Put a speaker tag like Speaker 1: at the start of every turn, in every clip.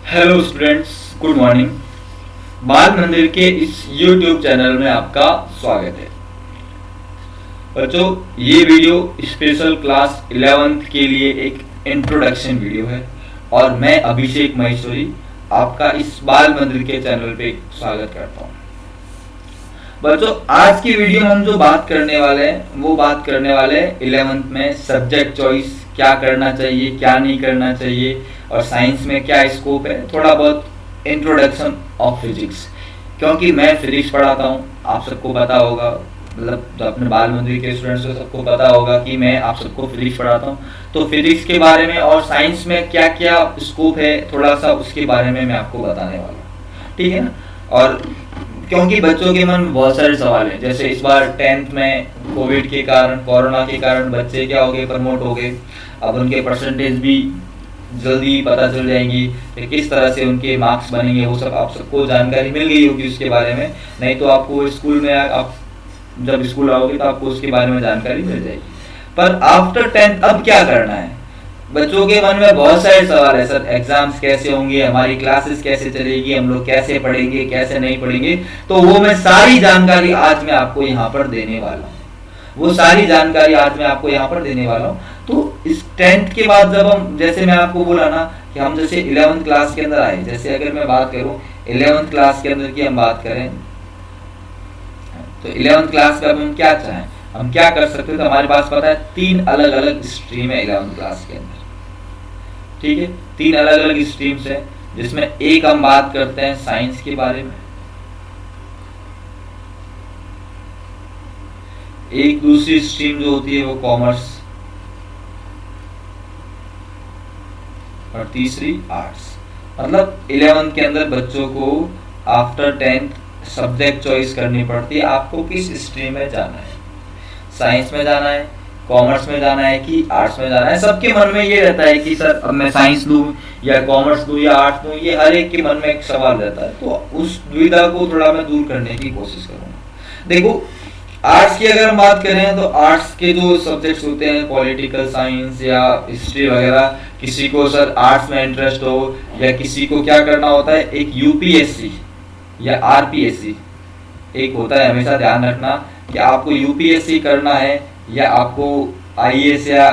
Speaker 1: Hello students, good morning. बाल मंदिर के इस YouTube चैनल में आपका स्वागत है। बच्चों, ये वीडियो स्पेशल क्लास 11th के लिए एक इंट्रोडक्शन वीडियो है और मैं अभिषेक महेश्वरी आपका इस बाल मंदिर के चैनल पे स्वागत करता हूँ। बच्चों, आज की वीडियो में हम जो बात करने वाले हैं वो बात करने वाले हैं 11th में सब्जेक्ट चॉइस क्या करना चाहिए, क्या नहीं करना चाहिए और साइंस में क्या स्कोप है। थोड़ा बहुत इंट्रोडक्शन ऑफ फिजिक्स, क्योंकि मैं फिजिक्स पढ़ाता हूँ, आप सबको पता होगा, मतलब जो अपने बाल मंदिर के स्टूडेंट्स को सबको पता होगा कि मैं आप सबको फिजिक्स पढ़ाता हूँ। तो फिजिक्स के बारे में और साइंस में क्या क्या स्कोप है थोड़ा सा उसके बारे में मैं आपको बताने वाला हूँ, ठीक है ना। और क्योंकि बच्चों के मन में बहुत सारे सवाल हैं, जैसे इस बार 10th में कोविड के कारण, कोरोना के कारण बच्चे क्या हो गए, प्रमोट हो गए। अब उनके परसेंटेज भी जल्दी पता चल जाएंगी कि किस तरह से उनके मार्क्स बनेंगे, वो सब आप सबको जानकारी मिल गई होगी उसके बारे में। नहीं तो आपको स्कूल में आप जब स्कूल आओगे तो आपको उसके बारे में जानकारी मिल जाएगी। पर आफ्टर 10th अब क्या करना है, बच्चों के मन में बहुत सारे सवाल है। सर, एग्जाम्स कैसे होंगे, हमारी क्लासेस कैसे चलेगी, हम लोग कैसे पढ़ेंगे, कैसे नहीं पढ़ेंगे। तो वो मैं सारी जानकारी आज मैं आपको यहाँ पर देने वाला हूँ। वो सारी जानकारी आज मैं आपको यहाँ पर देने वाला हूँ। तो इस 10th के बाद जब हम, जैसे मैं आपको बोला ना कि हम जैसे 11th क्लास के अंदर आए, जैसे अगर मैं बात करूँ 11th क्लास के अंदर की हम बात करें तो 11th क्लास में हम क्या चाहें, हम क्या कर सकते हैं। तो हमारे पास पता है 3 अलग अलग स्ट्रीम है 11th क्लास के अंदर, ठीक है। 3 अलग अलग स्ट्रीम्स है, जिसमें एक हम बात करते हैं साइंस के बारे में, एक दूसरी स्ट्रीम जो होती है वो कॉमर्स, और तीसरी आर्ट्स। मतलब 11th के अंदर बच्चों को आफ्टर 10th सब्जेक्ट चॉइस करनी पड़ती है, आपको किस स्ट्रीम में जाना है, साइंस में जाना है, कॉमर्स में जाना है कि आर्ट्स में जाना है। सबके मन में ये रहता है कि सर अब मैं साइंस लूं या कॉमर्स लूं या आर्ट्स लूं, ये हर एक के मन में एक सवाल रहता है। तो उस दुविधा को थोड़ा मैं दूर करने की कोशिश करूंगा। देखो, आर्ट्स की अगर हम बात करें तो आर्ट्स के जो सब्जेक्ट्स होते हैं, पॉलिटिकल साइंस या हिस्ट्री वगैरह, किसी को सर आर्ट्स में इंटरेस्ट हो या किसी को क्या करना होता है, एक यूपीएससी या आरपीएससी एक होता है, हमेशा ध्यान रखना कि आपको यूपीएससी करना है या आपको आईएएस या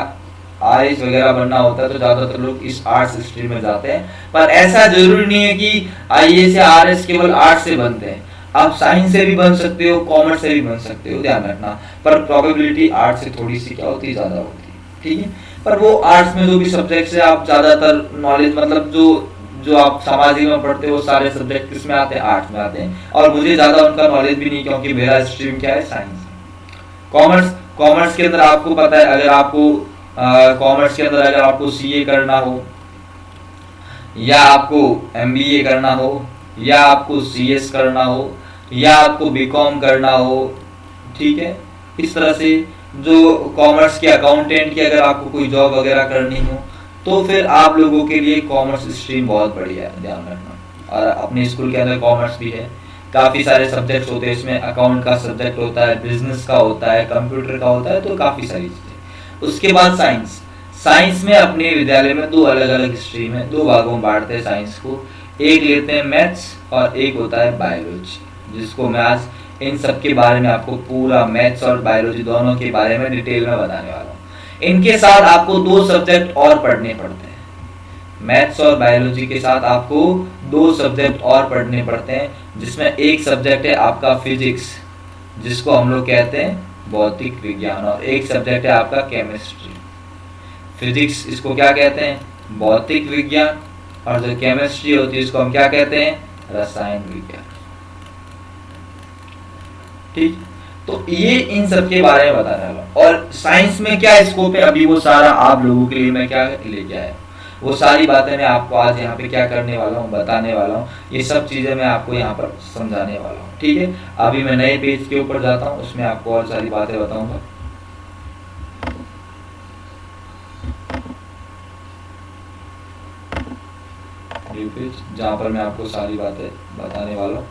Speaker 1: आरएस वगैरह बनना होता है। तो ज्यादातर लोग इस आर्ट्स स्ट्रीम में जाते हैं, पर ऐसा जरूरी नहीं है कि आईएएस या आरएस केवल आर्ट्स से बनते हैं। आप साइंस से भी बन सकते हो, कॉमर्स से भी बन सकते हो, ध्यान रखना। पर प्रोबेबिलिटी आर्ट्स से थोड़ी सी क्या होती है, ज्यादा होती है, ठीक है। पर वो आर्ट्स में जो भी सब्जेक्ट्स है, आप ज्यादातर नॉलेज, मतलब जो जो आप सामाजिक में पढ़ते हो, सारे सब्जेक्ट किस में आते हैं, आर्ट्स में आते हैं। और मुझे ज्यादा उनका नॉलेज भी नहीं, क्योंकि मेरा स्ट्रीम क्या है, साइंस। कॉमर्स, कॉमर्स के अंदर आपको पता है, अगर आपको कॉमर्स के अंदर अगर आपको सीए करना हो या आपको एमबीए करना हो या आपको सीएस करना हो या आपको बीकॉम करना हो, ठीक है। इस तरह से जो कॉमर्स के अकाउंटेंट की अगर आपको कोई जॉब वगैरह करनी हो तो फिर आप लोगों के लिए कॉमर्स स्ट्रीम बहुत बढ़िया है, ध्यान रखना। और अपने स्कूल के अंदर कॉमर्स भी है, काफ़ी सारे सब्जेक्ट्स होते हैं इसमें। अकाउंट का सब्जेक्ट होता है, बिजनेस का होता है, कंप्यूटर का होता है, तो काफ़ी सारी चीज़ें। उसके बाद साइंस, साइंस में अपने विद्यालय में 2 अलग अलग स्ट्रीम है, 2 भागों में बांटते हैं साइंस को। एक लेते हैं मैथ्स और एक होता है बायोलॉजी, जिसको मैं आज इन सब के बारे में आपको पूरा मैथ्स और बायोलॉजी दोनों के बारे में डिटेल में बताने वाला हूँ। इनके साथ आपको 2 सब्जेक्ट और पढ़ने पड़ते हैं, मैथ्स और बायोलॉजी के साथ आपको 2 सब्जेक्ट और पढ़ने पड़ते हैं, जिसमें एक सब्जेक्ट है आपका फिजिक्स, जिसको हम लोग कहते हैं भौतिक विज्ञान, और एक सब्जेक्ट है आपका केमिस्ट्री। फिजिक्स इसको क्या कहते हैं, भौतिक विज्ञान, और जो केमिस्ट्री होती है इसको हम क्या कहते हैं, रसायन विज्ञान, ठीक। तो ये इन सब के बारे में बताने वाला हूं। और साइंस में क्या स्कोप है, अभी वो सारा आप लोगों के लिए मैं क्या लेके आया, वो सारी बातें मैं आपको आज यहाँ पे क्या करने वाला हूँ, बताने वाला हूँ। ये सब चीजें मैं आपको यहाँ पर समझाने वाला हूँ, ठीक है। अभी मैं नए पेज के ऊपर जाता हूँ, उसमें आपको और सारी बातें बताऊंगा। जहाँ पर मैं आपको सारी बातें बताने वाला हूँ।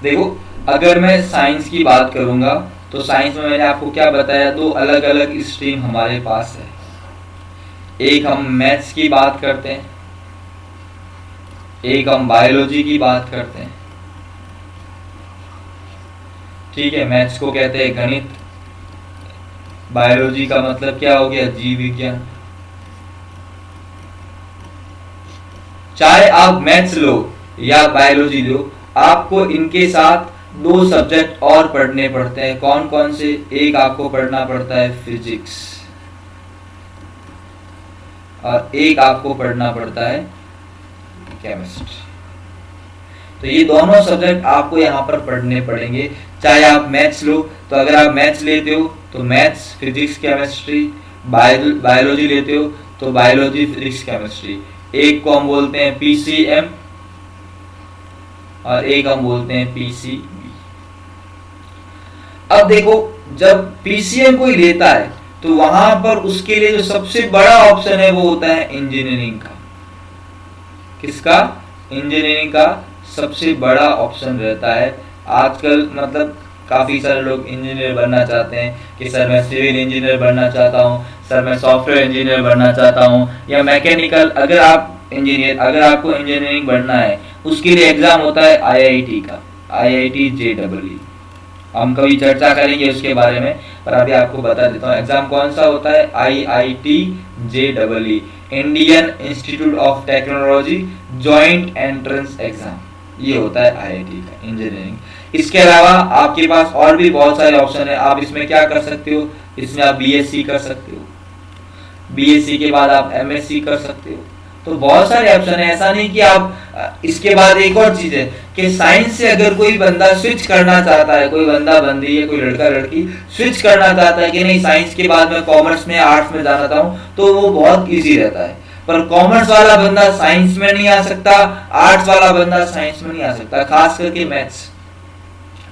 Speaker 1: देखो, अगर मैं साइंस की बात करूंगा तो साइंस में मैंने आपको क्या बताया, 2 अलग अलग स्ट्रीम हमारे पास है। एक हम मैथ्स की बात करते हैं एक हम बायोलॉजी की बात करते हैं, ठीक है। मैथ्स को कहते हैं गणित, बायोलॉजी का मतलब क्या हो गया, जीव विज्ञान। चाहे आप मैथ्स लो या बायोलॉजी लो, आपको इनके साथ दो सब्जेक्ट और पढ़ने पड़ते हैं। कौन कौन से? एक आपको पढ़ना पड़ता है फिजिक्स, और एक आपको पढ़ना पड़ता है केमिस्ट्री। तो ये दोनों सब्जेक्ट आपको यहाँ पर पढ़ने पड़ेंगे। चाहे आप मैथ्स लो, तो अगर आप मैथ्स लेते हो तो मैथ्स, फिजिक्स, केमिस्ट्री, बायोलॉजी लेते हो तो बायोलॉजी, फिजिक्स, केमिस्ट्री। एक को हम बोलते हैं पीसीएम और एक हम बोलते हैं पीसीबी। अब देखो, जब पीसीएम कोई लेता है तो वहां पर उसके लिए जो सबसे बड़ा ऑप्शन है वो होता है इंजीनियरिंग का। किसका? इंजीनियरिंग का सबसे बड़ा ऑप्शन रहता है। आजकल मतलब काफी सारे लोग इंजीनियर बनना चाहते हैं कि सर मैं सिविल इंजीनियर बनना चाहता हूँ, सर मैं सॉफ्टवेयर इंजीनियर बनना चाहता हूँ, या मैकेनिकल। अगर आपको इंजीनियरिंग बनना है, उसके लिए एग्जाम होता है आईआईटी का, आईआईटी जेईई। हम कभी चर्चा करेंगे उसके बारे में, पर अभी आपको बता देता हूँ एग्जाम कौन सा होता है। IIT JEE, Indian institute of technology joint entrance exam, ये होता है आईआईटी का इंजीनियरिंग। इसके अलावा आपके पास और भी बहुत सारे ऑप्शन है। आप इसमें क्या कर सकते हो, इसमें आप बीएससी कर सकते हो, बीएससी के बाद आप एमएससी कर सकते हो। तो बहुत सारे ऑप्शन है। ऐसा नहीं कि आप इसके बाद एक और चीज है कि साइंस से अगर कोई बंदा स्विच करना चाहता है, कोई बंदा बंदी है, कोई लड़का लड़की स्विच करना चाहता है कि नहीं साइंस के बाद मैं कॉमर्स में, आर्ट्स में जाना चाहता हूँ, तो वो बहुत ईजी रहता है। पर कॉमर्स वाला बंदा साइंस में नहीं आ सकता, आर्ट्स वाला बंदा साइंस में नहीं आ सकता, खास करके मैथ्स।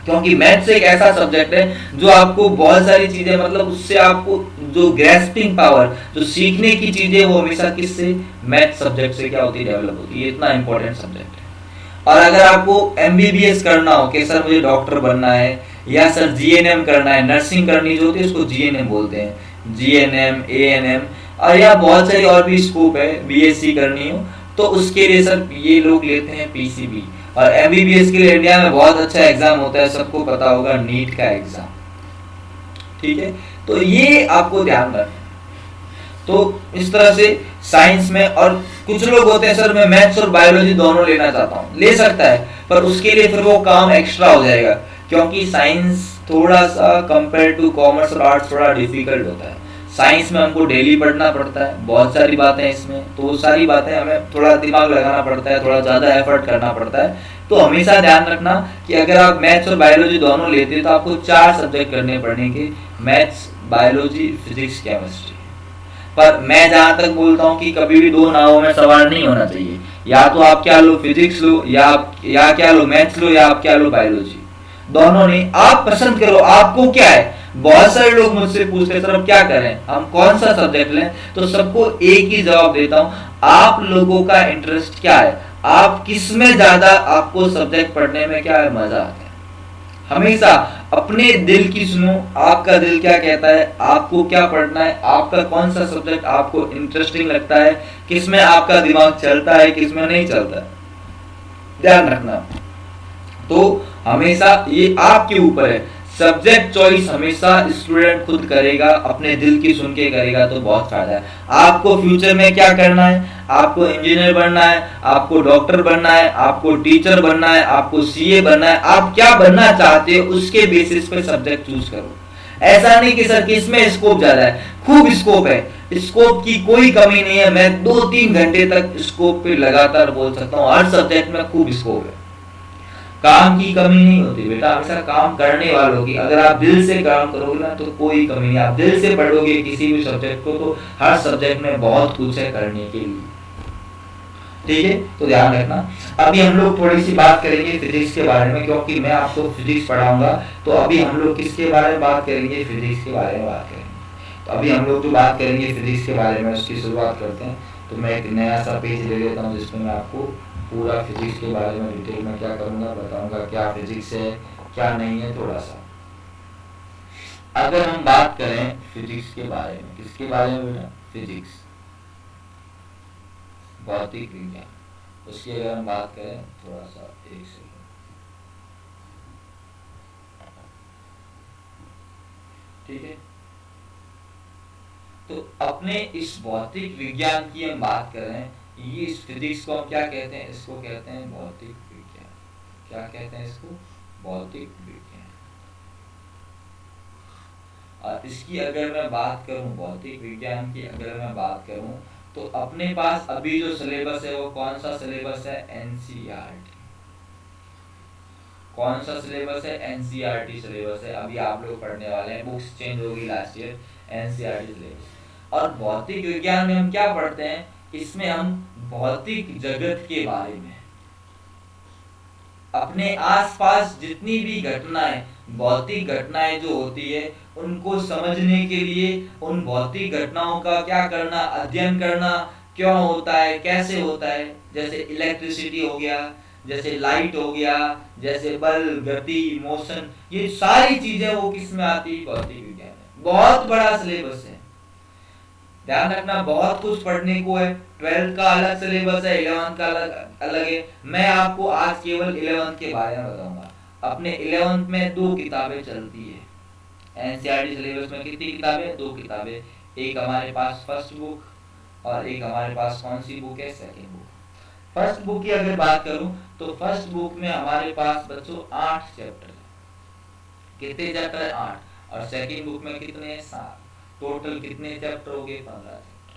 Speaker 1: क्योंकि मैथ्स एक ऐसा सब्जेक्ट है जो आपको बहुत सारी चीजें, मतलब उससे आपको जो ग्रेस्पिंग पावर, जो सीखने की चीजें, वो हमेशा किससे? मैथ सब्जेक्ट से क्या होती है? डेवलप होती है। इतना इंपॉर्टेंट सब्जेक्ट है। और अगर आपको एमबीबीएस करना हो कि सर मुझे डॉक्टर बनना है, या सर जीएनएम करना है, नर्सिंग करनी जो होती है उसको जीएनएम बोलते हैं, जीएनएम, एएनएम, और या बहुत सारी और भी स्कोप है, बीएससी करनी हो तो उसके लिए सर ये लोग लेते हैं पीसीबी। और एमबीबीएस के लिए इंडिया में बहुत अच्छा एग्जाम होता है, सबको पता होगा, नीट का एग्जाम, ठीक है। तो ये आपको ध्यान रखना। तो इस तरह से साइंस में, और कुछ लोग होते हैं सर मैं मैथ्स और बायोलॉजी दोनों लेना चाहता हूँ, ले सकता है, पर उसके लिए फिर वो काम एक्स्ट्रा हो जाएगा, क्योंकि साइंस थोड़ा सा कंपेयर टू कॉमर्स और आर्ट्स थोड़ा डिफिकल्ट होता है। साइंस में हमको डेली पढ़ना पड़ता है, बहुत सारी बातें इसमें, तो वो सारी बातें हमें थोड़ा दिमाग लगाना पड़ता है, थोड़ा ज़्यादा एफर्ट करना पड़ता है। तो हमेशा ध्यान रखना कि अगर आप मैथ्स और बायोलॉजी दोनों लेते हैं तो आपको 4 सब्जेक्ट करने पड़ेंगे, मैथ्स, बायोलॉजी, फिजिक्स, केमिस्ट्री। पर मैं जहाँ तक बोलता हूँ कि कभी भी 2 नावों में सवार नहीं होना चाहिए। या तो आप क्या लो, फिजिक्स लो, या क्या लो, मैथ्स लो, या आप क्या लो, बायोलॉजी। दोनों नहीं, आप पसंद करो आपको क्या है। बहुत सारे लोग मुझसे पूछते हैं सर अब क्या करें, हम कौन सा सब्जेक्ट लें, तो सबको एक ही जवाब देता हूं, आप लोगों का इंटरेस्ट क्या है, आप किस में ज्यादा, आपको सब्जेक्ट पढ़ने में क्या है मजा आता है। हमेशा अपने दिल की सुनो, आपका दिल क्या कहता है, आपको क्या पढ़ना है, आपका कौन सा सब्जेक्ट आपको इंटरेस्टिंग लगता है, किसमें आपका दिमाग चलता है, किसमें नहीं चलता है, ध्यान रखना। तो हमेशा ये आपके ऊपर है, सब्जेक्ट चॉइस हमेशा स्टूडेंट खुद करेगा, अपने दिल की सुन के करेगा तो बहुत फायदा है। आपको फ्यूचर में क्या करना है, आपको इंजीनियर बनना है, आपको डॉक्टर बनना है, आपको टीचर बनना है, आपको सीए बनना है, आप क्या बनना चाहते हो उसके बेसिस पे सब्जेक्ट चूज करो। ऐसा नहीं कि सर किसमें स्कोप ज्यादा है, खूब स्कोप है, स्कोप की कोई कमी नहीं है। मैं 2-3 घंटे तक स्कोप पे लगातार बोल सकता हूँ, हर सब्जेक्ट में खूब स्कोप है, काम की कमी नहीं होती बेटा, हमेशा काम करने वालों की। अगर आप दिल से काम करोगे ना तो कोई कमी नहीं, आप दिल से पढ़ोगे किसी भी सब्जेक्ट को तो हर सब्जेक्ट में बहुत कुछ है करने के लिए, ठीक है। तो ध्यान रखना। अभी हम लोग थोड़ी सी बात करेंगे फिजिक्स के बारे में, क्योंकि मैं आपको फिजिक्स पढ़ाऊंगा। तो अभी हम लोग किसके बारे में बात करेंगे, फिजिक्स के बारे में बात करेंगे। तो अभी हम लोग जो बात करेंगे फिजिक्स के बारे में उसकी शुरुआत करते हैं। तो मैं एक नया सा पेज ले लेता हूँ जिसमें मैं आपको पूरा फिजिक्स के बारे में डिटेल में क्या करूंगा, बताऊंगा क्या फिजिक्स है क्या नहीं है। थोड़ा सा अगर हम बात करें फिजिक्स के बारे में, किसके बारे में, फिजिक्स, भौतिक विज्ञान, उसकी अगर हम बात करें, थोड़ा सा एक सेकंड, ठीक है। तो अपने इस भौतिक विज्ञान की हम बात कर रहे हैं, ये इस फिजिक्स को हम क्या कहते हैं, इसको कहते हैं भौतिक विज्ञान। क्या कहते हैं इसको? भौतिक विज्ञान। और इसकी अगर मैं बात करूं, भौतिक विज्ञान की अगर मैं बात करूं, तो अपने पास अभी जो सिलेबस है वो कौन सा सिलेबस है? एनसीईआरटी। कौन सा सिलेबस है? एनसीईआरटी सिलेबस है। अभी आप लोग पढ़ने वाले हैं, बुक्स चेंज होगी लास्ट ईयर, एनसीईआरटी सिलेबस। और भौतिक विज्ञान में हम क्या पढ़ते हैं? इसमें हम भौतिक जगत के बारे में, अपने आसपास जितनी भी घटनाएं, भौतिक घटनाएं जो होती है, उनको समझने के लिए उन भौतिक घटनाओं का क्या करना? अध्ययन करना। क्यों होता है, कैसे होता है? जैसे इलेक्ट्रिसिटी हो गया, जैसे लाइट हो गया, जैसे बल, गति, मोशन, ये सारी चीजें वो किस में आती है? भौतिक विज्ञान में। बहुत बड़ा सिलेबस है, ध्यान रखना, बहुत कुछ पढ़ने को है। 12th का अलग सिलेबस है, 11th का अलग अलग है। मैं आपको आज केवल 11th के बारे में बताऊंगा। अपने 11th में 2 किताबें चलती है। एनसीईआरटी सिलेबस में कितनी किताबें? 2 किताबें। एक हमारे पास फर्स्ट बुक और एक हमारे पास कौन सी बुक है? Second book. फर्स्ट बुक की अगर बात करूं तो फर्स्ट बुक में हमारे पास बच्चों 8 चैप्टर है। कितने चैप्टर है? 8। और सेकंड बुक में कितने हैं? 7। टोटल कितने चैप्टर हो गए? 15 चैप्टर।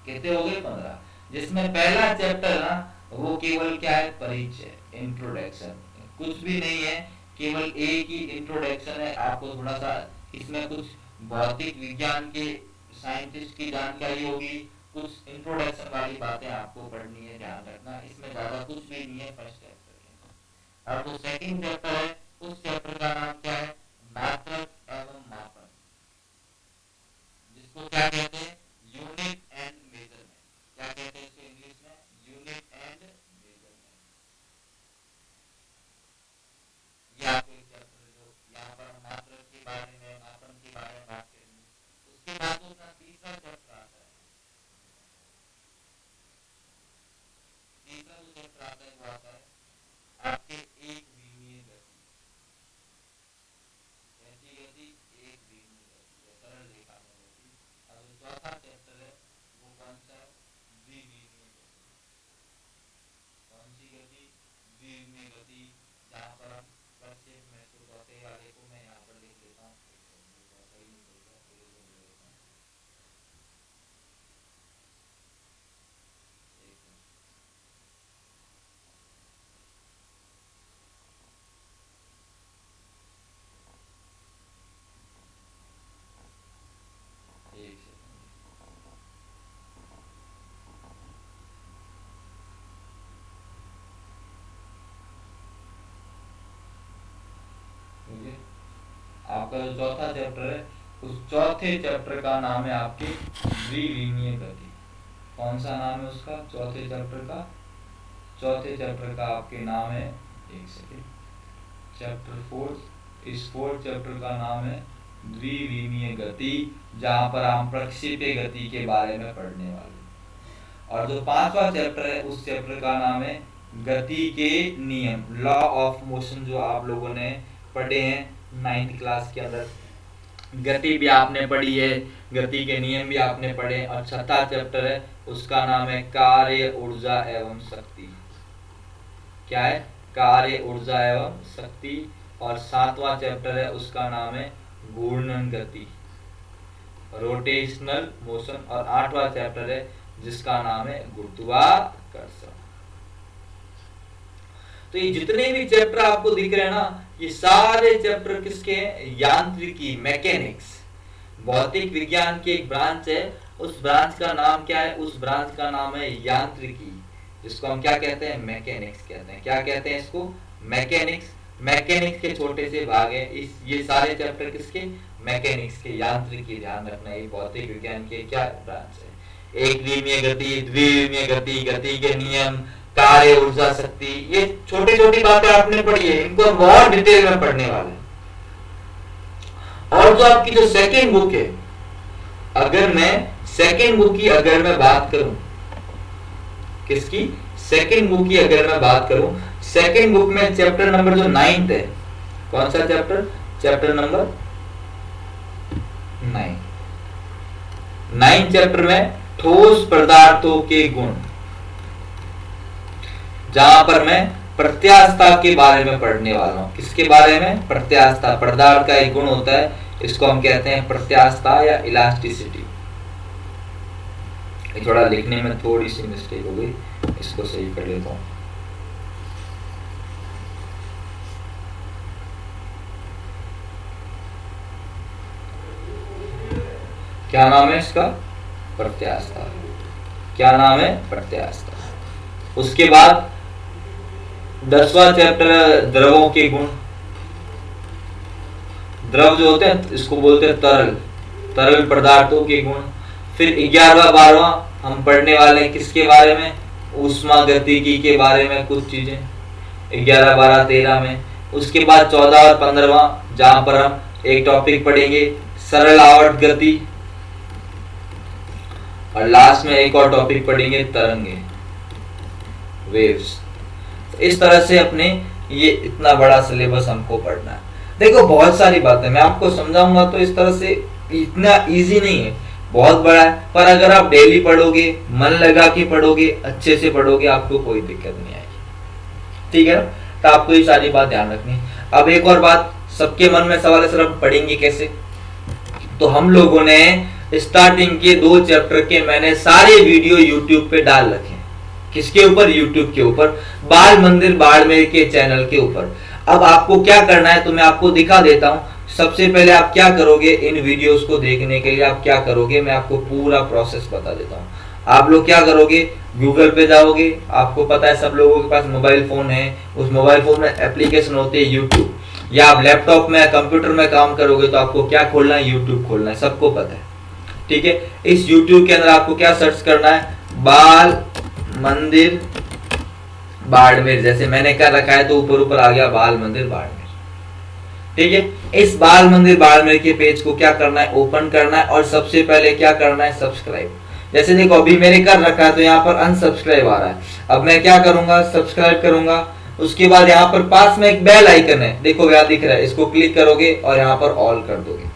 Speaker 1: कितने हो गए? 15। जिसमें पहला चैप्टर ना, वो केवल क्या है? परिचय, इंट्रोडक्शन, कुछ भी नहीं है, केवल एक ही इंट्रोडक्शन है। आपको थोड़ा सा इसमें कुछ भौतिक विज्ञान के साइंटिस्ट की जानकारी होगी, कुछ इंट्रोडक्शन वाली बातें आपको पढ़नी है, ध्यान रखना। इसमें ज्यादा कुछ भी नहीं है फर्स्ट चैप्टर के। अब जो सेकंड चैप्टर है, उस चैप्टर का नाम क्या है? मात्रक एवं मापन, जिसको क्या कहते हैं? Unit and measurement. क्या कहते हैं इसको इंग्लिश में? Unit and measurement. ये आपको एक चैप्टर जो यहाँ पर मात्रक के बारे में, मापन के बारे में बात करेंगे। उसके बाद उसका तीसरा चैप्टर आता है। तीसरा जो चैप्टर आता है वो आता है आपके एक विमीय गति। कैसी गति? एक विमीय गति, सरल रेखा में गति। अब जो चौथा चैप्टर है वो कौन सा है? द्विविमीय गति। कौन सी गति? द्विविमीय गति, जहाँ पर हम प्रक्षेप में इसको चौथे वाले को मैं यहाँ पर लिख लेता हूँ, चौथा ही नहीं बोलता, एक सेकंड। आपका जो चौथा चैप्टर है, उस चौथे चैप्टर का नाम है आपके द्विविमीय गति। कौन सा नाम है उसका? चौथे चैप्टर का, चौथे चैप्टर का आपके नाम है, एक सेकेंड, चैप्टर 4। इस 4th चैप्टर का नाम है द्विविमीय गति, जहाँ पर हम प्रक्षेपीय गति के बारे में पढ़ने वाले। और जो 5वां चैप्टर है, उस चैप्टर का नाम है गति के नियम, लॉ ऑफ मोशन, जो आप लोगों ने पढ़े हैं 9th क्लास के अंदर। गति भी आपने पढ़ी है, गति के नियम भी आपने पढ़े। और 6था चैप्टर है, उसका नाम है कार्य, ऊर्जा एवं शक्ति। क्या है? कार्य, ऊर्जा एवं शक्ति। और 7वां चैप्टर है, उसका नाम है घूर्णन गति, रोटेशनल मोशन। और 8वां चैप्टर है जिसका नाम है गुरुत्वाकर्षण। तो ये जितने भी चैप्टर आपको दिख रहे हैं ना, ये सारे चैप्टर किसके हैं? यांत्रिकी, मैकेनिक्स। भौतिक विज्ञान की एक ब्रांच है, उस ब्रांच का नाम क्या है? उस ब्रांच का नाम है यांत्रिकी, जिसको हम क्या कहते हैं? मैकेनिक्स कहते हैं। क्या कहते हैं इसको? मैकेनिक्स। मैकेनिक्स के छोटे से भाग है इस, ये सारे चैप्टर किसके? मैकेनिक्स के, यांत्रिकी। ध्यान रखना, ये भौतिक विज्ञान के क्या ब्रांच है? एक विमीय गति, द्विविमीय गति, गति के नियम, कार्य, ऊर्जा, शक्ति, ये छोटी छोटी बातें आपने पढ़ी है, इनको बहुत डिटेल में पढ़ने वाले हैं। और जो आपकी जो सेकेंड बुक है, अगर मैं सेकेंड बुक की अगर मैं बात करूं, किसकी? सेकंड बुक की अगर मैं बात करूं, सेकंड बुक में चैप्टर नंबर जो 9th है, कौन सा चैप्टर? Chapter number 9। 9 चैप्टर में ठोस पदार्थों के गुण, जहां पर मैं प्रत्यास्थता के बारे में पढ़ने वाला हूं। किसके बारे में? प्रत्यास्थता। पदार्थ का एक गुण होता है, इसको हम कहते हैं प्रत्यास्थता या इलास्टिसिटी। थोड़ा लिखने में थोड़ी सी मिस्टेक हो गई, इसको सही कर लेता हूं। क्या नाम है इसका? प्रत्यास्थता। क्या नाम है? प्रत्यास्थता। उसके बाद 10वां चैप्टर द्रवों के गुण। द्रव जो होते हैं इसको बोलते हैं तरल, तरल पदार्थों के गुण। फिर 11वां 12वां हम पढ़ने वाले हैं किसके बारे में? ऊष्मागतिकी के बारे में कुछ चीजें, 11 12 13 में। उसके बाद 14 और 15वां, जहां पर हम एक टॉपिक पढ़ेंगे सरल आवर्त गति, और लास्ट में एक और टॉपिक पढ़ेंगे तरंगे, वेव्स। इस तरह से अपने ये इतना बड़ा सिलेबस हमको पढ़ना है। देखो बहुत सारी बातें मैं आपको समझाऊंगा तो इस तरह से इतना इजी नहीं है, बहुत बड़ा है, पर अगर आप डेली पढ़ोगे, मन लगा के पढ़ोगे, अच्छे से पढ़ोगे, आपको कोई दिक्कत नहीं आएगी। ठीक है ना? तो आपको ये सारी बात ध्यान रखनी। अब एक और बात सबके मन में सवाल है, सर हम पढ़ेंगे कैसे? तो हम लोगों ने स्टार्टिंग के 2 चैप्टर के मैंने सारे वीडियो यूट्यूब पे डाल रखे। किसके ऊपर? यूट्यूब के ऊपर, बाल मंदिर बाड़मेर के चैनल के ऊपर। अब आपको क्या करना है तो मैं आपको दिखा देता हूं। सबसे पहले आप क्या करोगे, इन वीडियोस को देखने के लिए आप क्या करोगे, मैं आपको पूरा प्रोसेस बता देता हूं। आप लोग क्या करोगे, गूगल पे जाओगे। आपको पता है सब लोगों के पास मोबाइल फोन है, उस मोबाइल फोन में एप्लीकेशन होती है यूट्यूब, या आप लैपटॉप में कंप्यूटर में काम करोगे तो आपको क्या खोलना है? यूट्यूब खोलना है, सबको पता है। ठीक है, इस यूट्यूब के अंदर आपको क्या सर्च करना है? बाल मंदिर बाड़मेर, जैसे मैंने क्या रखा है तो ऊपर ऊपर आ गया बाल मंदिर बाड़मेर। ठीक है, इस बाल मंदिर बाड़मेर के पेज को क्या करना है? ओपन करना है, और सबसे पहले क्या करना है? सब्सक्राइब। जैसे देखो अभी मेरे कर रखा है तो यहाँ पर अनसब्सक्राइब आ रहा है। अब मैं क्या करूंगा? सब्सक्राइब करूंगा। उसके बाद यहाँ पर पास में एक बेल आइकन है, देखो यहाँ दिख रहा है, इसको क्लिक करोगे और यहाँ पर ऑल कर दोगे।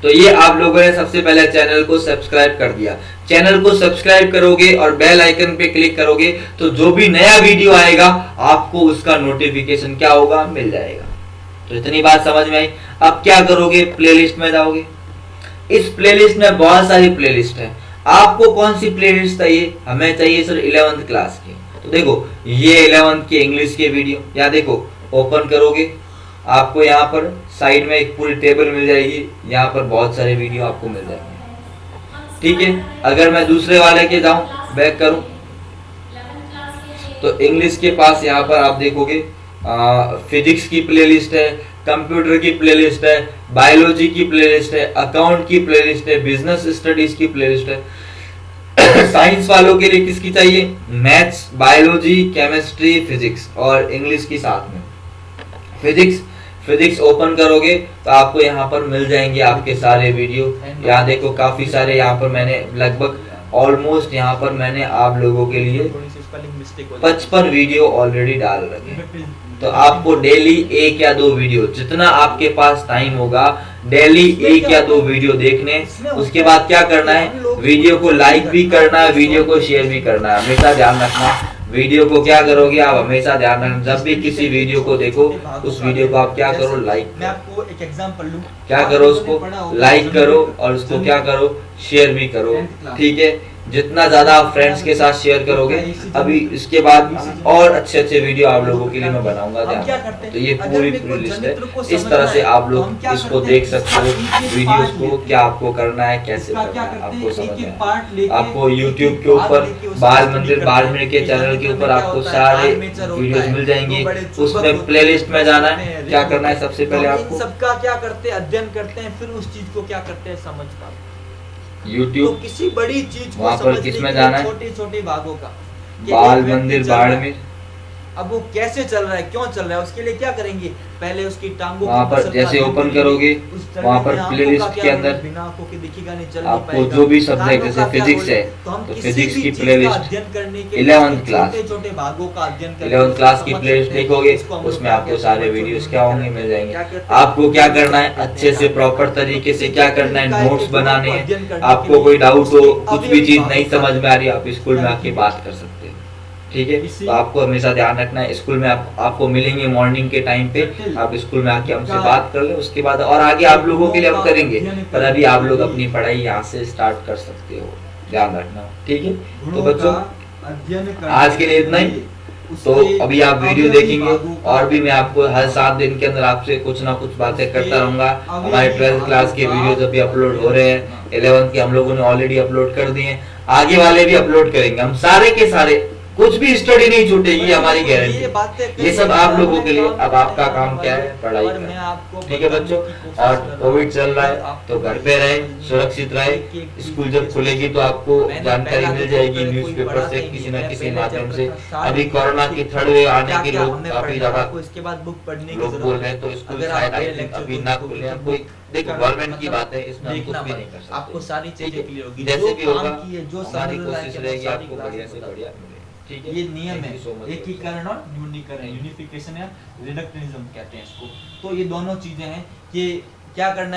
Speaker 1: तो ये आप लोगों ने सबसे पहले चैनल को सब्सक्राइब कर दिया। चैनल को सब्सक्राइब करोगे और बेल आइकन पे क्लिक करोगे तो जो भी नया वीडियो आएगा आपको उसका नोटिफिकेशन क्या होगा? मिल जाएगा। तो इतनी बात समझ में आई। अब क्या करोगे? प्लेलिस्ट में जाओगे। इस प्लेलिस्ट में बहुत सारी प्लेलिस्ट है। आपको कौन सी प्लेलिस्ट चाहिए? हमें चाहिए सर 11th क्लास की। तो देखो ये 11th के इंग्लिश के वीडियो, या देखो ओपन करोगे, आपको यहाँ पर साइड में एक पूरी टेबल मिल जाएगी, यहाँ पर बहुत सारे वीडियो आपको मिल जाएंगे। ठीक है, अगर मैं दूसरे वाले के जाऊं, बैक करूं, तो इंग्लिश के पास यहाँ पर आप देखोगे फिजिक्स की प्लेलिस्ट है, कंप्यूटर की प्लेलिस्ट है, बायोलॉजी की प्लेलिस्ट है, अकाउंट की प्लेलिस्ट है, बिजनेस स्टडीज की प्लेलिस्ट है। साइंस वालों के लिए किसकी चाहिए? मैथ्स, बायोलॉजी, केमिस्ट्री, फिजिक्स, और इंग्लिश की साथ में फिजिक्स ओपन करोगे तो आपको यहाँ पर मिल जाएंगे आपके सारे वीडियो। यहाँ देखो काफी सारे, यहाँ पर मैंने लगभग ऑलमोस्ट यहाँ पर मैंने आप लोगों के लिए 55 वीडियो ऑलरेडी डाल रखे। तो आपको डेली 1 या 2 वीडियो, जितना आपके पास टाइम होगा, डेली 1 या 2 वीडियो देखने। उसके बाद क्या करना है? वीडियो को लाइक भी करना है, वीडियो को शेयर भी करना है। हमेशा ध्यान रखना, वीडियो को क्या करोगे आप? हमेशा ध्यान रखना, जब भी किसी वीडियो को देखो उस वीडियो को आप क्या करो? लाइक। मैं आपको एक एग्जांपल लूं, क्या करो? उसको लाइक करो और उसको क्या करो? शेयर भी करो। ठीक है, जितना ज्यादा आप फ्रेंड्स के साथ शेयर करोगे, अभी इसके बाद और अच्छे अच्छे वीडियो आप लोगों के लिए मैं बनाऊंगा। तो ये पूरी लिस्ट है, इस तरह से आप लोग इसको देख सकते हो वीडियोस को, क्या आपको करना है, कैसे करना है, आपको समझ में। आपको यूट्यूब के ऊपर बाल मंदिर बाड़मेर के चैनल के ऊपर आपको सारे वीडियोस मिल जाएंगे। उसमें प्लेलिस्ट में जाना है, क्या करना है? सबसे पहले आपको
Speaker 2: सबका क्या करते हैं? अध्ययन करते हैं, फिर उस चीज को क्या करते हैं? समझता है।
Speaker 1: यूट्यूब
Speaker 2: तो किसी बड़ी चीज को
Speaker 1: वहाँ पर किस में जाना है?
Speaker 2: छोटे छोटे भागों का
Speaker 1: बाल मंदिर बाड़मेर,
Speaker 2: अब वो कैसे चल रहा है, क्यों चल रहा है, उसके लिए क्या करेंगे, पहले उसकी टांगों
Speaker 1: वहाँ
Speaker 2: की
Speaker 1: पर
Speaker 2: मसल का
Speaker 1: जैसे
Speaker 2: अध्ययन
Speaker 1: ओपन
Speaker 2: करेंगे।
Speaker 1: करोगे
Speaker 2: उस चलने
Speaker 1: वहाँ
Speaker 2: में
Speaker 1: पर
Speaker 2: आंखों
Speaker 1: प्लेलिस्ट
Speaker 2: का
Speaker 1: के
Speaker 2: क्या रोल
Speaker 1: अंदर
Speaker 2: है, बिना आंखों के दिखेगा नहीं, चल नहीं
Speaker 1: आपको
Speaker 2: पाएगा।
Speaker 1: जो भी सब्जेक्ट
Speaker 2: कानों
Speaker 1: जैसे
Speaker 2: का क्या
Speaker 1: फिजिक्स
Speaker 2: रोल
Speaker 1: है
Speaker 2: तो हम
Speaker 1: तो
Speaker 2: किसी
Speaker 1: फिजिक्स
Speaker 2: भी
Speaker 1: की
Speaker 2: चीज का
Speaker 1: प्लेलिस्ट
Speaker 2: अध्ययन करने के लिए
Speaker 1: 11th क्लास
Speaker 2: छोटे छोटे भागों का अध्ययन करके
Speaker 1: 11th
Speaker 2: उसको
Speaker 1: क्लास की
Speaker 2: समझ
Speaker 1: प्लेलिस्ट
Speaker 2: सकते हैं।
Speaker 1: लिखोगे
Speaker 2: इसको हम लोग
Speaker 1: उसमें
Speaker 2: क्या
Speaker 1: आपको
Speaker 2: कहते हैं,
Speaker 1: सारे
Speaker 2: बच्चों
Speaker 1: वीडियोस
Speaker 2: को
Speaker 1: क्या होंगे
Speaker 2: न्यूनीकरण
Speaker 1: मिल जाएंगे।
Speaker 2: क्या कहते हैं,
Speaker 1: आपको क्या करना है,
Speaker 2: कहते
Speaker 1: अच्छे
Speaker 2: हैं
Speaker 1: से
Speaker 2: जहाँ
Speaker 1: प्रॉपर
Speaker 2: तो
Speaker 1: तरीके से
Speaker 2: किसी
Speaker 1: क्या
Speaker 2: के
Speaker 1: करना है,
Speaker 2: निकाय के
Speaker 1: नोट्स
Speaker 2: गुणों
Speaker 1: बनाने
Speaker 2: को
Speaker 1: हैं।
Speaker 2: अध्ययन करने के
Speaker 1: आपको
Speaker 2: लिए
Speaker 1: कोई डाउट हो,
Speaker 2: उसके
Speaker 1: कुछ भी
Speaker 2: अवयवी
Speaker 1: चीज
Speaker 2: भागों
Speaker 1: नहीं
Speaker 2: का
Speaker 1: समझ में आ रही, आप स्कूल में
Speaker 2: क्या
Speaker 1: आके
Speaker 2: लिखेंगे।
Speaker 1: बात कर सकते हो। ठीक है,
Speaker 2: इसी
Speaker 1: तो आपको हमेशा ध्यान रखना है, स्कूल में आपको मिलेंगे मॉर्निंग के टाइम पे,
Speaker 2: जटिल
Speaker 1: आप स्कूल में आके हमसे
Speaker 2: निकाय
Speaker 1: बात कर ले, उसके बाद और आगे आप लोगों के लिए हम
Speaker 2: गुणों का
Speaker 1: करेंगे,
Speaker 2: अध्ययन
Speaker 1: पर अभी
Speaker 2: करने
Speaker 1: आप
Speaker 2: के
Speaker 1: लोग
Speaker 2: लिए
Speaker 1: अपनी पढ़ाई यहाँ से स्टार्ट कर सकते हो, ध्यान रखना। ठीक है, तो
Speaker 2: गुणों
Speaker 1: बच्चों
Speaker 2: का अध्ययन
Speaker 1: आज के लिए इतना ही। तो अभी आप वीडियो देखेंगे और भी मैं आपको हर 7 दिन के अंदर आपसे कुछ ना कुछ बातें करता रहूंगा। हमारे 12th क्लास के वीडियोस अभी अपलोड हो रहे हैं, 11th के हम लोगों ने ऑलरेडी अपलोड कर दिए हैं, आगे वाले भी अपलोड करेंगे हम, सारे के सारे, कुछ भी स्टडी नहीं छूटेगी, हमारी गारंटी। ये सब आप लोगों के लिए। अब आपका काम क्या है, पढ़ाई करना। ठीक है बच्चों, और कोविड चल रहा है तो घर पे रहे, सुरक्षित रहे। स्कूल जब खुलेगी तो आपको जानकारी मिल जाएगी न्यूज़पेपर से, किसी न किसी माध्यम से। अभी कोरोना की थर्ड वेव आने के लोग काफी ज्यादा
Speaker 2: इसके बाद बुक पढ़ने की
Speaker 1: लोग बोल रहे हैं, तो स्कूल शायद आई थिंक अभी ना खुले। कोई देखो गवर्नमेंट की बात है, इसमें हम कुछ भी नहीं कर सकते।
Speaker 2: आपको सारी चीजें क्लियर होगी,
Speaker 1: जैसे भी होगा
Speaker 2: जो
Speaker 1: हमारी कोशिश रहेगी आपको बढ़िया से बढ़िया मिले। ठीक है,
Speaker 2: ये नियम है,
Speaker 1: Thank you so much।
Speaker 2: एकीकरण और न्यूनीकरण, यूनिफिकेशन या रिडक्शनिज्म कहते हैं इसको। तो ये दोनों चीजें हैं कि क्या करना है।